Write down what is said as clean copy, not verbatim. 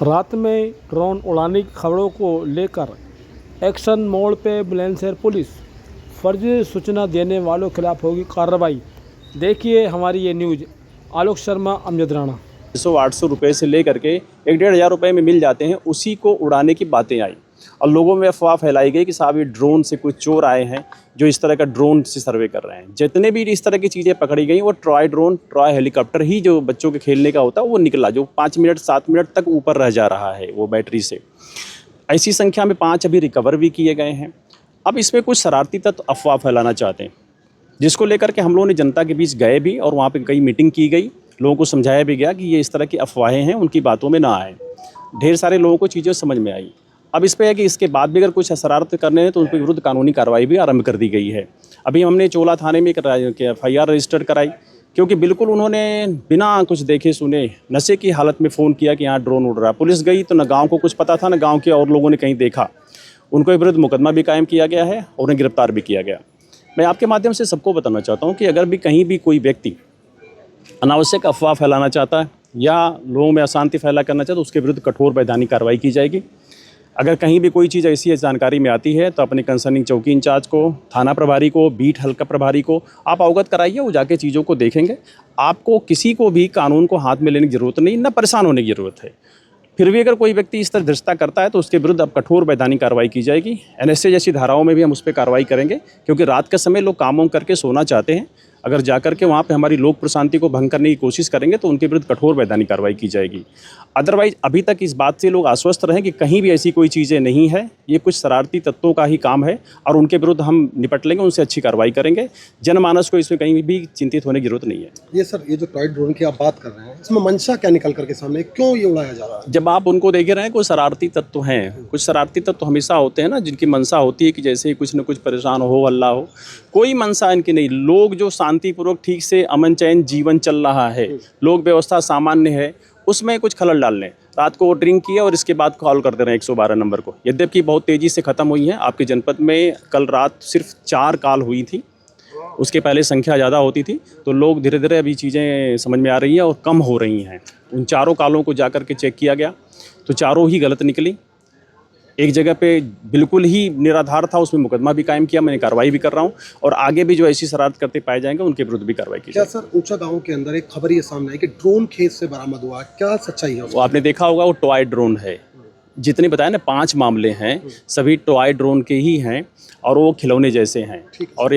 रात में ड्रोन उड़ाने की खबरों को लेकर एक्शन मोड पे बुलंदशहर पुलिस। फर्जी सूचना देने वालों के खिलाफ होगी कार्रवाई। देखिए हमारी ये न्यूज़। आलोक शर्मा, अमजद राणा। 800 रुपये से लेकर के 1-1.5 रुपये में मिल जाते हैं, उसी को उड़ाने की बातें आई और लोगों में अफवाह फैलाई गई कि साहब ये ड्रोन से कुछ चोर आए हैं जो इस तरह का ड्रोन से सर्वे कर रहे हैं। जितने भी इस तरह की चीज़ें पकड़ी गई वो ट्रॉय ड्रोन, ट्रॉय हेलीकॉप्टर ही जो बच्चों के खेलने का होता है वो निकला, जो 5 मिनट 7 मिनट तक ऊपर रह जा रहा है वो बैटरी से। ऐसी संख्या में 5 अभी रिकवर भी किए गए हैं। अब इसमें कुछ शरारती तत्व अफवाह फैलाना चाहते हैं, जिसको लेकर के हम लोगों ने जनता के बीच गए भी और वहाँ पे कई मीटिंग की गई। लोगों को समझाया भी गया कि ये इस तरह की अफवाहें हैं, उनकी बातों में ना आए। ढेर सारे लोगों को चीज़ें समझ में आई। अब इस पे है कि इसके बाद भी अगर कुछ शरारत करने हैं तो उनके विरुद्ध कानूनी कार्रवाई भी आरंभ कर दी गई है। अभी हमने चोला थाने में FIR रजिस्टर्ड कराई, क्योंकि बिल्कुल उन्होंने बिना कुछ देखे सुने नशे की हालत में फ़ोन किया कि यहाँ ड्रोन उड़ रहा है। पुलिस गई तो न गाँव को कुछ पता था, न गाँव के और लोगों ने कहीं देखा। उनके विरुद्ध मुकदमा भी कायम किया गया है और उन्हें गिरफ्तार भी किया गया। मैं आपके माध्यम से सबको बताना चाहता हूँ कि अगर भी कहीं भी कोई व्यक्ति अनावश्यक अफवाह फैलाना चाहता है या लोगों में अशांति फैला करना चाहता है तो उसके विरुद्ध कठोर वैधानिक कार्रवाई की जाएगी। अगर कहीं भी कोई चीज़ ऐसी जानकारी में आती है तो अपने कंसर्निंग चौकी इंचार्ज को, थाना प्रभारी को, बीट हल्का प्रभारी को आप अवगत कराइए। वो जाके चीज़ों को देखेंगे। आपको किसी को भी कानून को हाथ में लेने की ज़रूरत नहीं, न परेशान होने की ज़रूरत है। फिर भी अगर कोई व्यक्ति इस तरह धृष्टता करता है तो उसके विरुद्ध अब कठोर वैधानिक कार्रवाई की जाएगी। NSA जैसी धाराओं में भी हम उस पर कार्रवाई करेंगे, क्योंकि रात के समय लोग काम करके सोना चाहते हैं। अगर जाकर के वहाँ पे हमारी लोक प्रशांति को भंग करने की कोशिश करेंगे तो उनके विरुद्ध कठोर वैधानिक कार्रवाई की जाएगी। अदरवाइज अभी तक इस बात से लोग आश्वस्त रहें कि कहीं भी ऐसी कोई चीज़ें नहीं है, ये कुछ शरारती तत्वों का ही काम है और उनके विरुद्ध हम निपट लेंगे, उनसे अच्छी कार्रवाई करेंगे। जनमानस को इसमें कहीं भी चिंतित होने की जरूरत नहीं है। ये सर, ये जो टॉय ड्रोन की आप बात कर रहे हैं, इसमें मंशा क्या निकल करके सामने, क्यों ये उड़ाया जा रहा है? जब आप उनको देख रहे हैं, कोई शरारती तत्व हैं, कुछ शरारती तत्व हमेशा होते हैं ना, जिनकी मंशा होती है कि जैसे ही कुछ न कुछ परेशान हो, हल्ला हो। कोई मंशा इनकी नहीं। लोग जो शांतिपूर्वक ठीक से अमन चैन जीवन चल रहा है, लोग व्यवस्था सामान्य है, उसमें कुछ खलल डालने। रात को वो ड्रिंक किया और इसके बाद कॉल कर दे रहे हैं 112 नंबर को, यद्यपि बहुत तेज़ी से ख़त्म हुई है। आपके जनपद में कल रात सिर्फ 4 कॉल हुई थी, उसके पहले संख्या ज़्यादा होती थी। तो लोग धीरे धीरे अभी चीज़ें समझ में आ रही हैं और कम हो रही हैं। उन चारों कॉलों को जाकर के चेक किया गया तो चारों ही गलत निकली। एक जगह पे बिल्कुल ही निराधार था, उसमें मुकदमा भी कायम किया, मैंने कार्रवाई भी कर रहा हूँ और आगे भी जो ऐसी शरारत करते पाए जाएंगे उनके विरुद्ध भी कार्रवाई की क्या जाएगी। सर, ऊंचा गांव के अंदर एक खबर ये सामने आई कि ड्रोन खेत से बरामद हुआ, क्या सच्चाई है वो आपने देखा होगा, वो टॉय ड्रोन है। जितने बताया ना 5 मामले हैं, सभी टॉय ड्रोन के ही हैं और वो खिलौने जैसे हैं। और